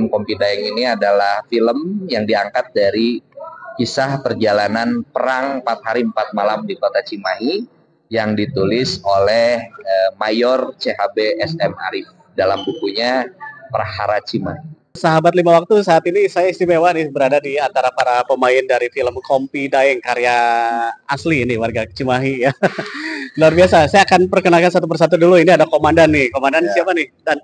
film Kompi Daeng ini adalah film yang diangkat dari kisah perjalanan perang 4 hari 4 malam di kota Cimahi yang ditulis oleh Mayor CHB SM Arif dalam bukunya Prahara Cimahi. Sahabat Lima Waktu, saat ini saya istimewa nih berada di antara para pemain dari film Kompi Daeng karya asli ini warga Cimahi ya. Luar biasa. Saya akan perkenalkan satu persatu dulu. Ini ada komandan nih. Komandan ya. Siapa nih? Dan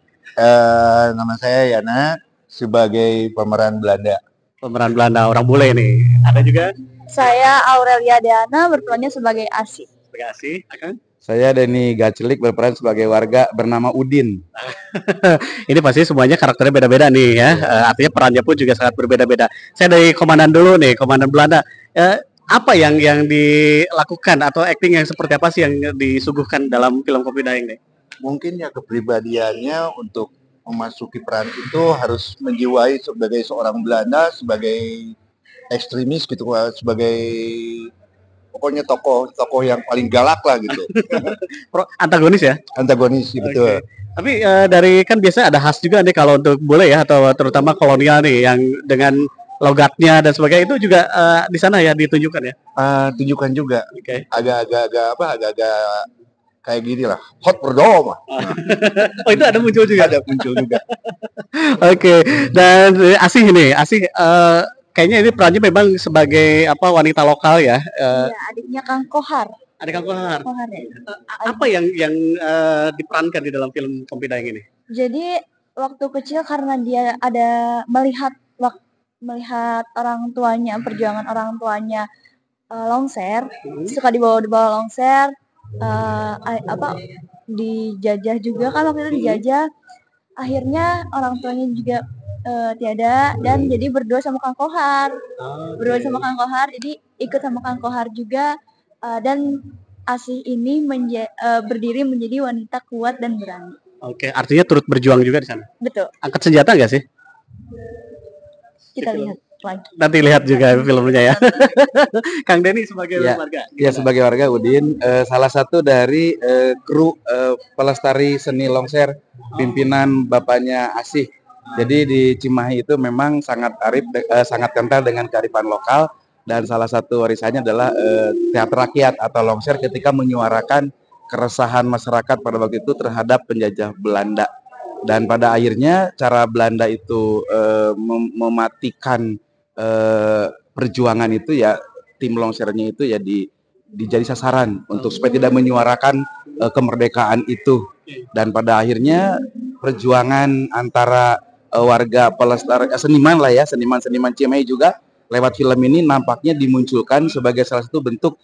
nama saya Yana sebagai pemeran Belanda. Pemeran Belanda, orang bule nih. Ada juga? Saya Aurelia Diana berperannya sebagai Asi. Sebagai Asi, akan? Saya Denny Gacelik berperan sebagai warga bernama Udin. Ini pasti semuanya karakternya beda-beda nih ya. Artinya perannya pun juga sangat berbeda-beda. Saya dari komandan dulu nih, komandan Belanda. Apa yang dilakukan atau acting yang seperti apa sih yang disuguhkan dalam film Kompi Daeng nih? Mungkin ya kepribadiannya untuk memasuki peran itu harus menjiwai sebagai seorang Belanda, sebagai ekstremis gitu, sebagai pokoknya tokoh yang paling galak lah gitu. Antagonis ya? Antagonis gitu. Okay. Tapi dari kan biasa ada khas juga nih kalau untuk bule ya, atau terutama kolonial nih yang dengan logatnya dan sebagainya, itu juga di sana ya ditunjukkan ya? Tunjukkan juga. Okay. Agak-agak kayak gini lah, hot berdoma. Oh, itu ada muncul juga? Ada muncul juga. Oke. Dan Asih ini, kayaknya ini perannya memang sebagai wanita lokal ya? Iya, adiknya Kang Kohar. Adik Kang Kohar. Ya. Apa yang diperankan di dalam film Kompi Daeng ini? Jadi waktu kecil karena dia ada melihat orang tuanya, perjuangan orang tuanya longser, suka dibawa longser, dijajah juga kan, waktu itu dijajah. Akhirnya orang tuanya juga tiada, dan jadi berdua sama Kang Kohar. Jadi ikut sama Kang Kohar juga, dan Asih ini berdiri menjadi wanita kuat dan berani. Oke, artinya turut berjuang juga di sana. Betul. Angkat senjata nggak sih? Kita lihat lagi. Nanti lihat juga filmnya ya. Kang Denny sebagai warga. Ya, sebagai warga Udin, salah satu dari kru pelestari seni longser, pimpinan bapaknya Asih. Jadi di Cimahi itu memang sangat sangat kental dengan kearifan lokal, dan salah satu warisannya adalah teater rakyat atau longser ketika menyuarakan keresahan masyarakat pada waktu itu terhadap penjajah Belanda. Dan pada akhirnya cara Belanda itu mematikan perjuangan itu ya, tim longsernya itu ya dijadi sasaran untuk supaya tidak menyuarakan kemerdekaan itu. Dan pada akhirnya perjuangan antara warga pelestari seniman lah ya, seniman Cimahi juga lewat film ini nampaknya dimunculkan sebagai salah satu bentuk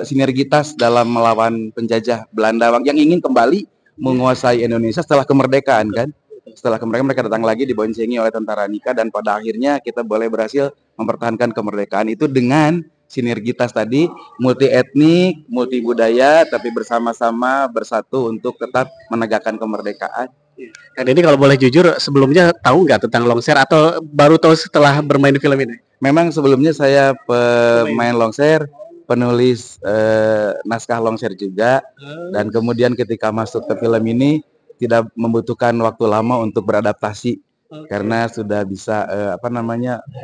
sinergitas dalam melawan penjajah Belanda yang ingin kembali menguasai Indonesia setelah kemerdekaan kan. Setelah kemerdekaan mereka datang lagi diboncengi oleh tentara Nika, dan pada akhirnya kita boleh berhasil mempertahankan kemerdekaan itu dengan sinergitas tadi, multi etnik, multi budaya, tapi bersama-sama bersatu untuk tetap menegakkan kemerdekaan. Kang Denny kalau boleh jujur, sebelumnya tahu nggak tentang longser atau baru tahu setelah bermain di film ini? Memang sebelumnya saya pemain longser, penulis naskah longser juga, dan kemudian ketika masuk ke film ini tidak membutuhkan waktu lama untuk beradaptasi, karena sudah bisa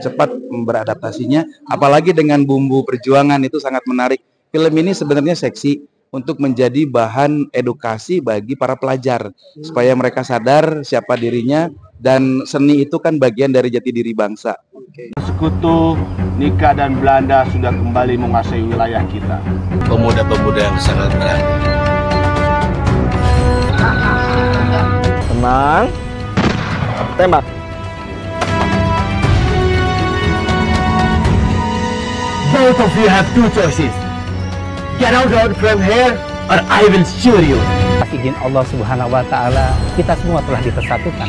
cepat beradaptasinya, apalagi dengan bumbu perjuangan itu sangat menarik. Film ini sebenarnya seksi untuk menjadi bahan edukasi bagi para pelajar supaya mereka sadar siapa dirinya, dan seni itu kan bagian dari jati diri bangsa. Sekutu Nika dan Belanda sudah kembali menguasai wilayah kita. Pemuda-pemuda yang sangat berani. Tenang, tembak. Both of you have two choices. Get out from here, or I will shoot you. Izin Allah Subhanahu Wa Taala, kita semua telah dipersatukan.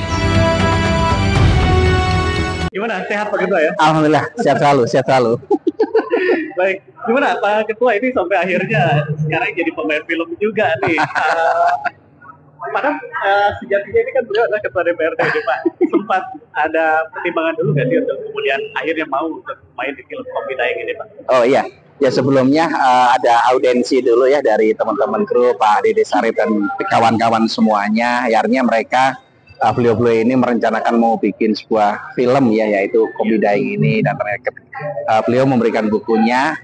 Gimana, sehat Pak Ketua ya? Alhamdulillah, sehat selalu. Baik, gimana Pak Ketua ini sampai akhirnya sekarang jadi pemain film juga nih. Padahal sejatinya ini kan beliau adalah Ketua DPRD nih Pak. Sempat ada pertimbangan dulu nggak sih untuk kemudian akhirnya mau untuk main di film Kompi Daeng ini Pak? Oh iya. Ya sebelumnya ada audiensi dulu ya dari teman-teman kru, Pak Dede Sarip dan kawan-kawan semuanya. Akhirnya mereka beliau-beliau ini merencanakan mau bikin sebuah film ya, yaitu Kopi Daeng ini, dan ternyata beliau memberikan bukunya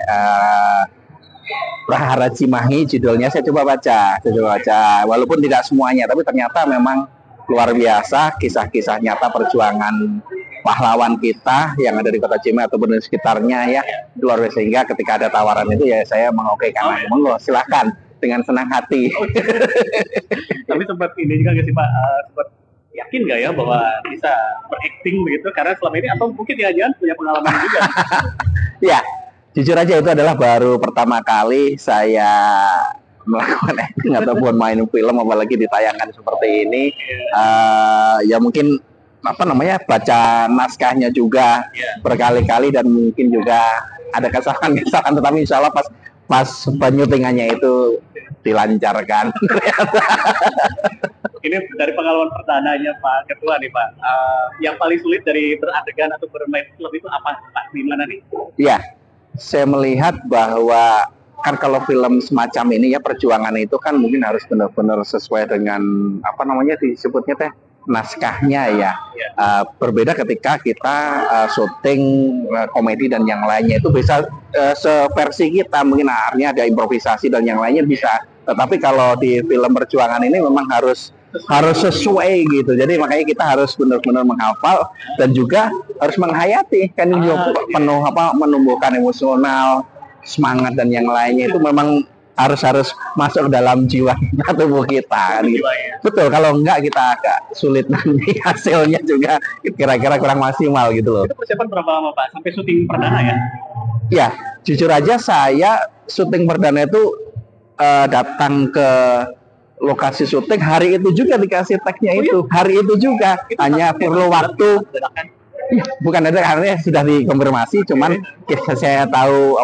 Prahara Cimahi, judulnya saya coba baca, walaupun tidak semuanya, tapi ternyata memang luar biasa kisah-kisah nyata perjuangan pahlawan kita yang ada di Kota Cimahi ataupun di sekitarnya ya, luar biasa. Sehingga ketika ada tawaran itu ya saya mengokekan, monggo silahkan dengan senang hati. Tapi sempat ini juga nggak sih Pak, sempat yakin nggak ya bahwa bisa berakting begitu, karena selama ini atau mungkin jangan punya pengalaman juga? Ya, jujur aja itu adalah baru pertama kali saya melakukan acting ataupun main film, apalagi ditayangkan seperti ini. Ya mungkin baca naskahnya juga berkali-kali, dan mungkin juga ada kesalahan-kesalahan, tetapi insya Allah pas penyutingannya itu dilancarkan. Ini dari pengalaman perdananya Pak Ketua nih Pak, yang paling sulit dari beradegan atau bermain film itu apa Pak? Di mana nih? Ya, saya melihat bahwa kan kalau film semacam ini ya, perjuangan itu kan mungkin harus benar-benar sesuai dengan disebutnya teh naskahnya ya. Berbeda ketika kita syuting komedi dan yang lainnya, itu bisa seversi kita, mungkin artinya ada improvisasi dan yang lainnya bisa. Tetapi kalau di film perjuangan ini memang harus sesuai gitu. Jadi makanya kita harus benar-benar menghafal dan juga harus menghayati kan, penuh menumbuhkan emosional, semangat dan yang lainnya, itu memang harus masuk ke dalam jiwa tubuh kita kan, gitu. Betul, kalau enggak kita agak sulit nanti hasilnya juga kira-kira kurang maksimal gitu loh. Itu persiapan berapa lama Pak sampai syuting perdana ya? Ya, jujur aja saya syuting perdana itu datang ke lokasi syuting hari itu juga, dikasih tagnya itu hari itu juga, hanya perlu waktu. Bukan ada, karena sudah dikonfirmasi, cuman saya tahu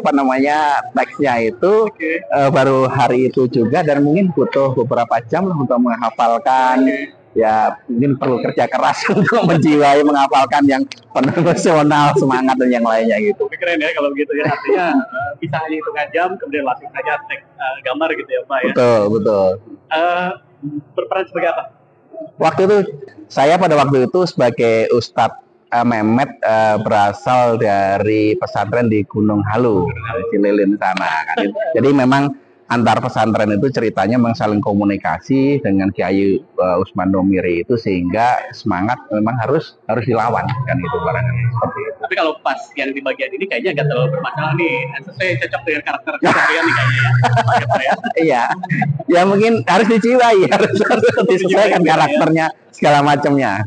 teksnya itu baru hari itu juga, dan mungkin butuh beberapa jam untuk menghafalkan. Ya mungkin perlu kerja keras untuk menjiwai menghafalkan yang penuh emosional, semangat dan yang lainnya gitu. Keren ya kalau begitu ya, artinya bisa hanya hitungan jam kemudian langsung saja tag gambar gitu ya Pak ya. Betul. Berperan sebagai apa? Pada waktu itu sebagai Ustadz Mehmet, berasal dari pesantren di Gunung Halu, Cililin sana kan. Jadi memang antar pesantren itu ceritanya memang saling komunikasi dengan Kiai Usman Domiri itu, sehingga semangat memang harus dilawan kan, itu barangkali seperti itu. Tapi kalau pas yang di bagian ini kayaknya nggak terlalu bermasalah nih, sesuai cocok dengan karakter kalian nih kayaknya ya. Iya, ya mungkin harus dijiwai, harus disesuaikan karakternya segala macamnya.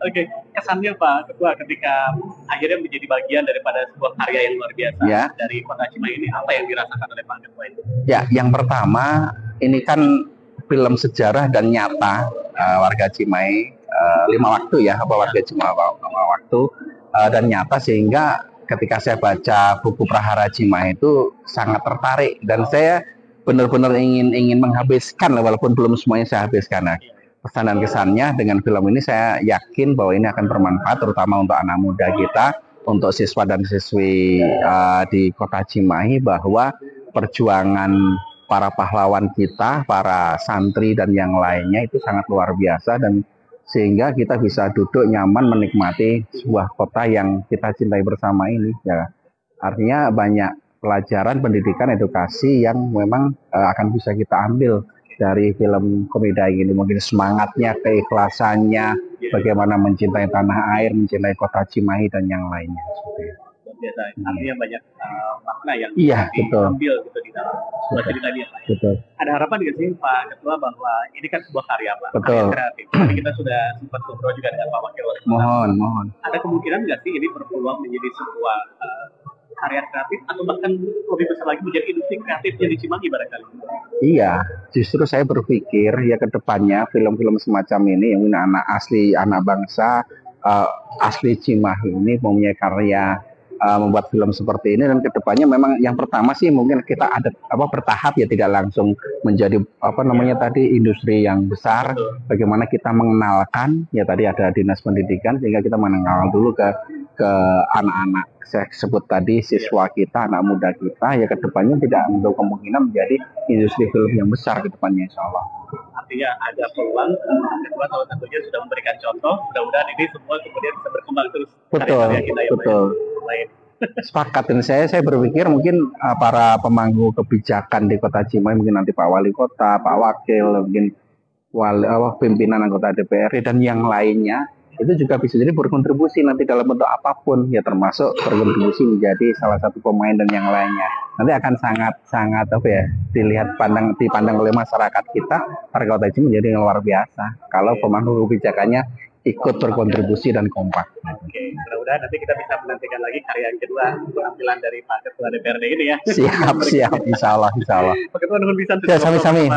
Oke, kesannya Pak Ketua ketika akhirnya menjadi bagian daripada sebuah karya yang luar biasa dari Kota Cimahi ini, apa yang dirasakan oleh Pak Ketua itu? Ya, yang pertama ini kan film sejarah dan nyata, warga Cimahi, 5 waktu ya, warga Cimahi 5 waktu dan nyata, sehingga ketika saya baca buku Prahara Cimahi itu sangat tertarik, dan saya benar-benar ingin menghabiskan, walaupun belum semuanya saya habiskan. Pesan dan kesannya dengan film ini, saya yakin bahwa ini akan bermanfaat, terutama untuk anak muda kita, untuk siswa dan siswi di Kota Cimahi, bahwa perjuangan para pahlawan kita, para santri dan yang lainnya itu sangat luar biasa, dan sehingga kita bisa duduk nyaman menikmati sebuah kota yang kita cintai bersama ini ya. Artinya banyak pelajaran, pendidikan, edukasi yang memang akan bisa kita ambil dari film Kopi Daeng ini. Mungkin semangatnya, keikhlasannya, bagaimana mencintai tanah air, mencintai Kota Cimahi dan yang lainnya. Biasa, artinya banyak makna yang diambil gitu di dalam sebuah cerita dia. Betul. Ada harapan nggak sih Pak Ketua bahwa ini kan sebuah karya Pak, karya kreatif. Tadi kita sudah sempat ngobrol juga dengan Pak Wakil Wali Kota. Mohon. Ada kemungkinan nggak sih ini berpeluang menjadi sebuah karya kreatif, atau bahkan lebih besar lagi menjadi industri kreatifnya di Cimahi barangkali? Iya, justru saya berpikir ya ke depannya film-film semacam ini yang anak bangsa asli Cimahi ini mempunyai karya, membuat film seperti ini, dan kedepannya memang yang pertama sih mungkin kita ada bertahap ya, tidak langsung menjadi industri yang besar. Bagaimana kita mengenalkan ya, tadi ada dinas pendidikan, sehingga kita mengenal dulu ke anak-anak saya sebut tadi, siswa kita, anak muda kita, ya kedepannya tidak untuk kemungkinan menjadi industri film yang besar kedepannya, insya Allah. Artinya artinya ada peluang. Kedua, salah satunya sudah memberikan contoh. Mudah-mudahan ini semua kemudian bisa berkembang terus. Karya-karya kita yang lain. Sepakat. Dan saya berpikir mungkin para pemangku kebijakan di Kota Cimahi, mungkin nanti Pak Wali Kota, Pak Wakil, mungkin pimpinan anggota DPRD dan yang lainnya itu juga bisa jadi berkontribusi nanti dalam bentuk apapun, ya termasuk berkontribusi menjadi salah satu pemain dan yang lainnya. Nanti akan sangat dipandang oleh masyarakat kita, warga Kota Cimahi menjadi yang luar biasa kalau pemangku kebijakannya ikut berkontribusi dan kompak. Oke, mudah-mudahan nanti kita bisa menantikan lagi karya yang kedua, penampilan dari Pak Ketua DPRD ini ya. Siap, insya Allah. Pak Ketua, nuhun pisan. Ya, sami-sami.